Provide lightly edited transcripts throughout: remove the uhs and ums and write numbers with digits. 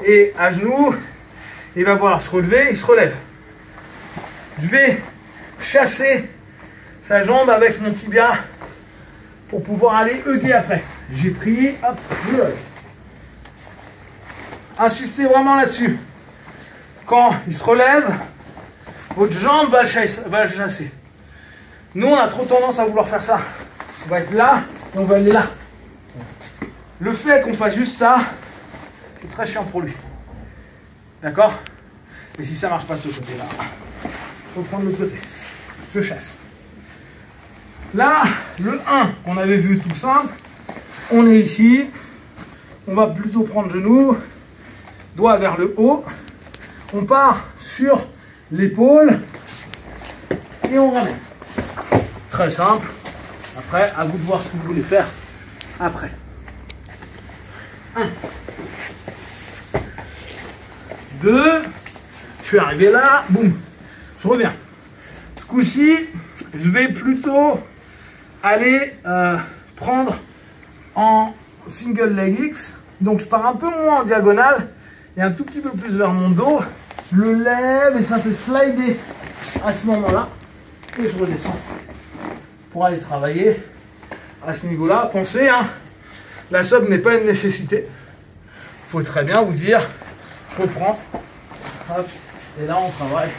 Et à genoux, il va vouloir se relever, il se relève. Je vais chasser sa jambe avec mon tibia pour pouvoir aller hugger après. J'ai pris, hop, je lève. Insistez vraiment là-dessus. Quand il se relève, votre jambe va le chasser. Nous, on a trop tendance à vouloir faire ça. On va être là et on va aller là. Le fait qu'on fasse juste ça, c'est très chiant pour lui. D'accord? Et si ça marche pas de ce côté-là, il faut prendre l'autre côté. Je chasse. Là, le 1 qu'on avait vu tout simple, on est ici. On va plutôt prendre genou, doigt vers le haut. On part sur l'épaule et on ramène. Très simple. Après, à vous de voir ce que vous voulez faire après. 1. 2. Je suis arrivé là. Boum. Je reviens. Ce coup-ci, je vais plutôt aller prendre en single leg X. Donc, je pars un peu moins en diagonale et un tout petit peu plus vers mon dos. Je le lève et ça fait slider à ce moment-là. Et je redescends pour aller travailler à ce niveau-là. Pensez, hein, la sub n'est pas une nécessité. Il faut très bien vous dire, je reprends. Hop, et là, on travaille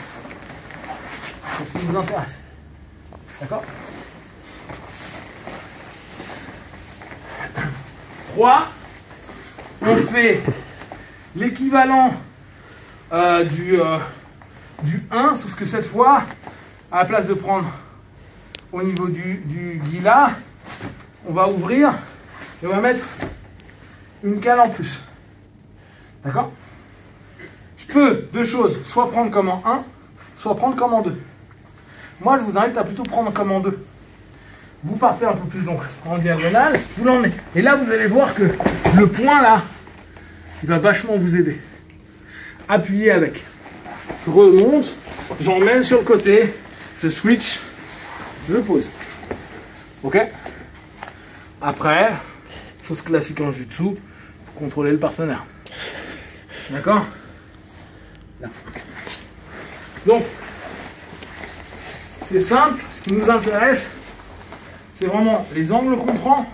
sur ce qui nous intéresse. D'accord? 3. On fait l'équivalent du 1, sauf que cette fois, à la place de prendre au niveau du guilla, on va ouvrir et on va mettre une cale en plus. D'accord? Je peux, deux choses, soit prendre comme en 1, soit prendre comme en 2. Moi, je vous invite à plutôt prendre comme en 2. Vous partez un peu plus donc en diagonale, vous l'emmenez. Et là, vous allez voir que le point là, il va vachement vous aider. Appuyez avec. Je remonte, j'emmène sur le côté, je switch, je pose. Ok? Après, chose classique en jutsu, contrôler le partenaire. D'accord? Là. Donc, c'est simple. Ce qui nous intéresse, c'est vraiment les angles qu'on prend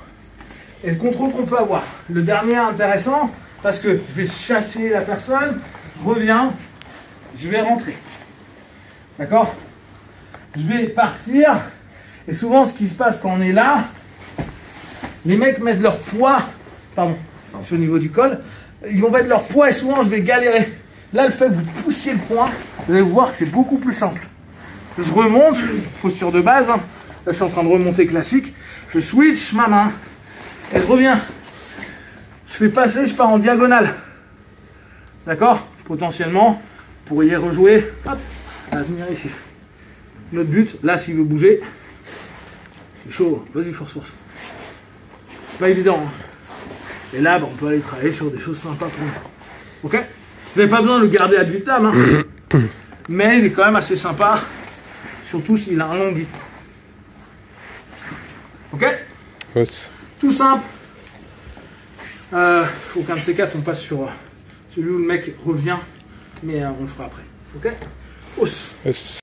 et le contrôle qu'on peut avoir. Le dernier intéressant, parce que je vais chasser la personne, je reviens, je vais rentrer. D'accord? Je vais partir. Et souvent, ce qui se passe quand on est là, les mecs mettent leur poids. Pardon, je suis au niveau du col. Ils vont mettre leur poids et souvent, je vais galérer. Là, le fait que vous poussiez le point, vous allez voir que c'est beaucoup plus simple. Je remonte, posture de base. Hein. Là, je suis en train de remonter classique. Je switch ma main. Elle revient. Je fais passer, je pars en diagonale. D'accord? Potentiellement, vous pourriez rejouer. Hop, à venir ici. Notre but, là, s'il veut bouger, c'est chaud. Vas-y, force. C'est pas évident. Hein. Et là, bah, on peut aller travailler sur des choses sympas pour nous. Ok? Vous n'avez pas besoin de le garder ad vitam. Hein. Mais il est quand même assez sympa. Surtout s'il a un long guide. Ok? Yes. Tout simple. Faut qu'un de ces quatre, on passe sur celui où le mec revient. Mais on le fera après. Ok? Os. Yes.